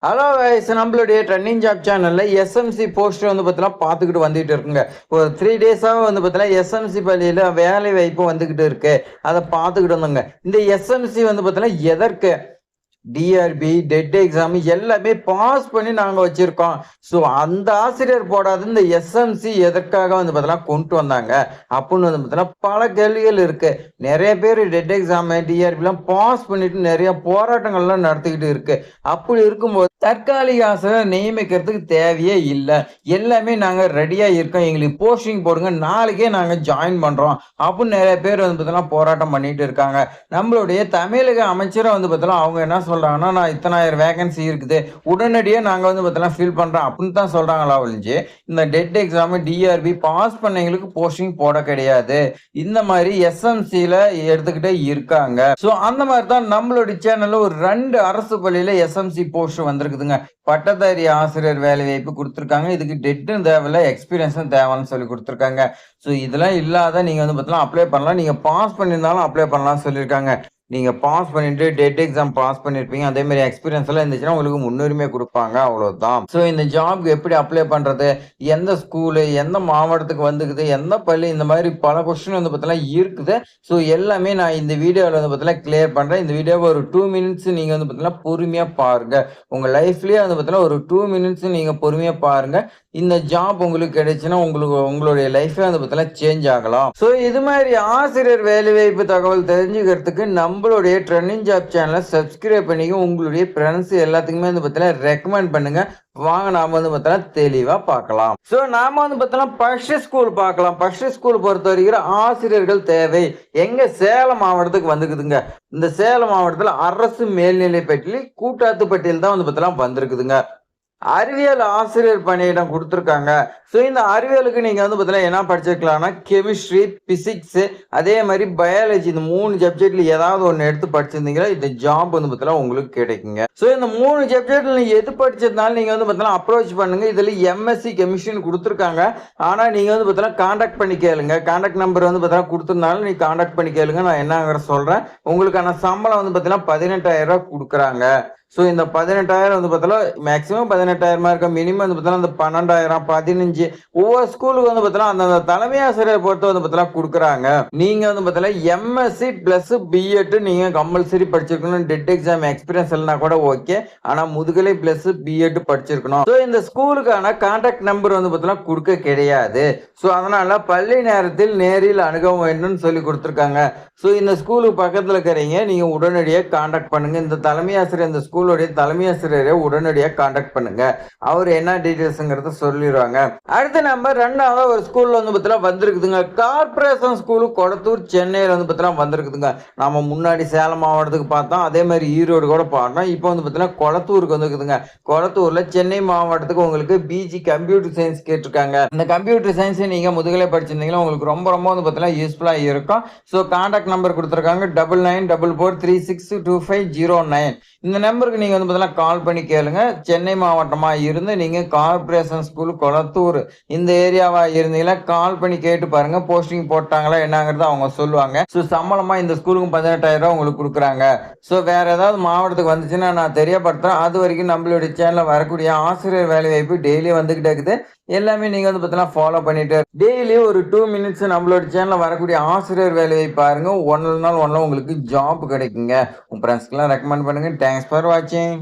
Hello guys, நம்மளுடைய trending job சேனல்ல SMC poster பார்த்தீங்கன்னா பார்த்துக்கிட்டு வந்துட்டு இருக்குங்க. ஒரு 3 டேஸாவே பார்த்தீங்கன்னா எஸ்எம்சி பள்ளியில வேலை வாய்ப்பு வந்துகிட்டு இருக்கு. அதை பார்த்துக்கிட்டு வந்தோங்க. இந்த எஸ்எம்சி பார்த்தீங்கன்னா எதற்கு டிஆர்பி, டெட் எக்ஸாம் எல்லாமே பாஸ் பண்ணி நாங்க வச்சிருக்கோம். ஸோ அந்த ஆசிரியர் போடாத இந்த எஸ்எம்சி எதற்காக பார்த்தீங்கன்னா கொண்டு வந்தாங்க அப்படின்னு பார்த்தீங்கன்னா பல கேள்விகள் இருக்கு. நிறைய பேர் டெட் எக்ஸாம், டிஆர்பிலாம் பாஸ் பண்ணிட்டு நிறைய போராட்டங்கள்லாம் நடத்திக்கிட்டு இருக்கு. அப்படி இருக்கும்போது தற்காலிக ஆசிரியர் நியமிக்கிறதுக்கு தேவையே இல்லை. எல்லாமே நாங்க ரெடியா இருக்கோம், எங்களுக்கு போஸ்டிங் போடுங்க, நாளைக்கே நாங்க ஜாயின் பண்றோம் அப்படின்னு நிறைய பேர் பார்த்தீங்கன்னா போராட்டம் பண்ணிட்டு இருக்காங்க. நம்மளுடைய தமிழக அமைச்சரை பார்த்தீங்கன்னா அவங்க என்ன சொல்றாங்கன்னா, நான் இத்தனாயிரம் வேகன்சி இருக்குது, உடனடியாக நாங்க பார்த்தீங்கன்னா ஃபில் பண்றோம் அப்படின்னு தான் சொல்றாங்களா ஒழிஞ்சு இந்த டெட் எக்ஸாம், டிஆர்பி பாஸ் பண்ணவங்களுக்கு போஸ்டிங் போட கிடையாது. இந்த மாதிரி எஸ்எம்சில எடுத்துக்கிட்டே இருக்காங்க. ஸோ அந்த மாதிரி தான் நம்மளுடைய சேனல்ல ஒரு 2 அரசு பள்ளியில எஸ்எம்சி போஸ்ட் வந்திருக்குதுங்க. பட்டதாரி ஆசிரியர் வேலை வாய்ப்பு கொடுத்துருக்காங்க. இதுக்கு டெட்டும் தேவையில்ல, எக்ஸ்பீரியன்ஸும் தேவைன்னு சொல்லி கொடுத்துருக்காங்க. ஸோ இதெல்லாம் இல்லாத நீங்க பார்த்தீங்கன்னா அப்ளை பண்ணலாம். நீங்க பாஸ் பண்ணியிருந்தாலும் அப்ளை பண்ணலாம்னு சொல்லியிருக்காங்க. நீங்க பாஸ் பண்ணிட்டு டெட் எக்ஸாம் பாஸ் பண்ணிருப்பீங்க, அதே மாதிரி எக்ஸ்பீரியன்ஸ் எல்லாம் இருந்துச்சுன்னா உங்களுக்கு முன்னுரிமை கொடுப்பாங்க, அவ்வளவுதான். ஸோ இந்த ஜாப்க்கு எப்படி அப்ளை பண்றது, எந்த ஸ்கூலு, எந்த மாவட்டத்துக்கு வந்துக்குது, எந்த பள்ளி, இந்த மாதிரி பல கொஸ்டின் பார்த்தீங்கன்னா இருக்குது. ஸோ எல்லாமே நான் இந்த வீடியோவில் பார்த்தீங்கன்னா கிளியர் பண்றேன். இந்த வீடியோவை ஒரு 2 மினிட்ஸ் நீங்க பார்த்தீங்கன்னா பொறுமையா பாருங்க. உங்க லைஃப்லயே பார்த்தீங்கன்னா ஒரு 2 மினிட்ஸ் நீங்க பொறுமையா பாருங்க. இந்த ஜாப் உங்களுக்கு கிடைச்சுன்னா உங்களுடைய லைஃபே பார்த்தீங்கன்னா சேஞ்ச் ஆகலாம். ஸோ இது மாதிரி ஆசிரியர் வேலைவாய்ப்பு தகவல் தெரிஞ்சுக்கிறதுக்கு நம்மளுடைய ட்ரெண்டிங் ஜாப் சேனலை சப்ஸ்கிரைப் பண்ணிக்க, உங்களுடைய ஃப்ரெண்ட்ஸ் எல்லாத்துக்குமே பார்த்தீங்கன்னா ரெக்கமெண்ட் பண்ணுங்க. வாங்க நாம பார்த்தீங்கன்னா தெளிவா பார்க்கலாம். ஸோ நாம பார்த்தீங்கன்னா ஃபர்ஸ்ட் ஸ்கூல் பார்க்கலாம். ஃபர்ஸ்ட் ஸ்கூல் பொறுத்த வரைக்கும் ஆசிரியர்கள் தேவை எங்க சேலம் மாவட்டத்துக்கு வந்துக்குதுங்க. இந்த சேலம் மாவட்டத்தில் அரசு மேல்நிலைப்பள்ளி கூட்டாத்துப்பட்டியில் தான் பார்த்தீங்கன்னா வந்திருக்குதுங்க. அறிவியல் ஆசிரியர் பணியிடம் கொடுத்துருக்காங்க. ஸோ இந்த அறிவியலுக்கு நீங்க பார்த்தீங்கன்னா என்ன படிச்சிருக்கலாம்னா கெமிஸ்ட்ரி, பிசிக்ஸ், அதே மாதிரி பயாலஜி, இந்த 3 சப்ஜெக்ட்ல ஏதாவது ஒன்று எடுத்து படிச்சிருந்தீங்களா இந்த ஜாப் பார்த்தீங்கன்னா உங்களுக்கு கிடைக்குங்க. ஸோ இந்த 3 சப்ஜெக்ட்ல நீங்க எது படிச்சதுனால நீங்க பார்த்தீங்கன்னா அப்ரோச் பண்ணுங்க. இதுல எம்எஸ்சி கெமிஸ்ட்ரின்னு கொடுத்துருக்காங்க. ஆனா நீங்க பார்த்தீங்கன்னா கான்டாக்ட் பண்ணி கேளுங்க. கான்டாக்ட் நம்பர் பார்த்தீங்கன்னா கொடுத்துருந்தாலும் நீங்க கான்டாக்ட் பண்ணி கேளுங்க. நான் என்னங்கிற சொல்றேன். உங்களுக்கான சம்பளம் பார்த்தீங்கன்னா 18,000 ரூபாய் கொடுக்குறாங்க. ஸோ இந்த 18,000 பார்த்தீங்கன்னா மேக்ஸிமம் 18,000 இருக்க, மினிமம் பார்த்தீங்கன்னா இந்த 12,000, 15, ஒவ்வொரு ஸ்கூலுக்கு பார்த்தீங்கன்னா அந்த தலைமை ஆசிரியர் பொறுத்து பார்த்தீங்கன்னா கொடுக்குறாங்க. நீங்க பார்த்தீங்கன்னா எம்எஸ்சி பிளஸ் பிஎட் நீங்க கம்பல்சரி படிச்சிருக்கணும். டெட் எக்ஸாம் எக்ஸ்பீரியன்ஸ் இல்லைனா கூட ஓகே, ஆனா முதுகலை பிளஸ் பிஎட் படிச்சிருக்கணும். ஸோ இந்த ஸ்கூலுக்கான கான்டாக்ட் நம்பர் பார்த்தீங்கன்னா கொடுக்க கிடையாது. ஸோ அதனால பள்ளி நேரத்தில் நேரில் அணுக வேண்டும்னு சொல்லி கொடுத்துருக்காங்க. ஸோ இந்த ஸ்கூலுக்கு பக்கத்தில் இருக்கிறீங்க, நீங்க உடனடியாக கான்டாக்ட் பண்ணுங்க. இந்த தலைமை ஆசிரியர், இந்த ஸ்கூலுடைய தலைமை ஆசிரியரை உடனடியாக கான்டாக்ட் பண்ணுங்க. அவர் என்ன டீடைல்ஸ்ங்கிறத சொல்லிடுவாங்க. அடுத்து நம்ம 2வது ஒரு ஸ்கூல்ல பார்த்தீங்கன்னா வந்திருக்குதுங்க. கார்பரேஷன் ஸ்கூலு கொளத்தூர், சென்னையில் பார்த்தீங்கன்னா வந்திருக்குதுங்க. நம்ம முன்னாடி சேலம் மாவட்டத்துக்கு பார்த்தோம், அதே மாதிரி ஈரோடு கூட பார்த்தோம். இப்போ பார்த்தீங்கன்னா கொளத்தூருக்கு வந்துருக்குதுங்க. கொளத்தூர்ல சென்னை மாவட்டத்துக்கு உங்களுக்கு பிஜி கம்ப்யூட்டர் சயின்ஸ் கேட்டிருக்காங்க. இந்த கம்ப்யூட்டர் சயின்ஸ் நீங்க முதுகலை படிச்சிருந்தீங்கன்னா உங்களுக்கு ரொம்ப பார்த்தீங்கன்னா யூஸ்ஃபுல்லா இருக்கும். ஸோ கான்டாக்ட் நம்பர் கொடுத்துருக்காங்க 9944362509. இந்த நம்பருக்கு நீங்க பார்த்தீங்கன்னா கால் பண்ணி கேளுங்க. சென்னை மாவட்டமா இருந்து நீங்க கார்பரேஷன் ஸ்கூல் கொளத்தூர் இந்த ஏரியாவா இருந்தீங்கன்னா கால் பண்ணி கேட்டு பாருங்க. போஸ்டிங் போட்டாங்களா என்னங்கிறத அவங்க சொல்லுவாங்க. ஸோ சம்பளமா இந்த ஸ்கூலுக்கு 18,000 ரூபாய் உங்களுக்கு கொடுக்குறாங்க. ஸோ வேற ஏதாவது மாவட்டத்துக்கு வந்துச்சுன்னா நான் தெரியப்படுத்துறேன். அது வரைக்கும் நம்மளுடைய சேனல்ல வரக்கூடிய ஆசிரியர் வேலை வாய்ப்பு டெய்லி வந்துகிட்டே இருக்குது. எல்லாமே நீங்க பார்த்தீங்கன்னா ஃபாலோ பண்ணிட்டு டெய்லி ஒரு 2 மினிட்ஸ் நம்மளோட சேனல்ல வரக்கூடிய ஆசிரியர் வேலையை பாருங்க. ஒன்னு நாள் உங்களுக்கு ஜாப் கிடைக்குங்க. உங்க ஃப்ரெண்ட்ஸ்க்குலாம் ரெக்கமெண்ட் பண்ணுங்க. தேங்க்ஸ் ஃபார் வாட்சிங்.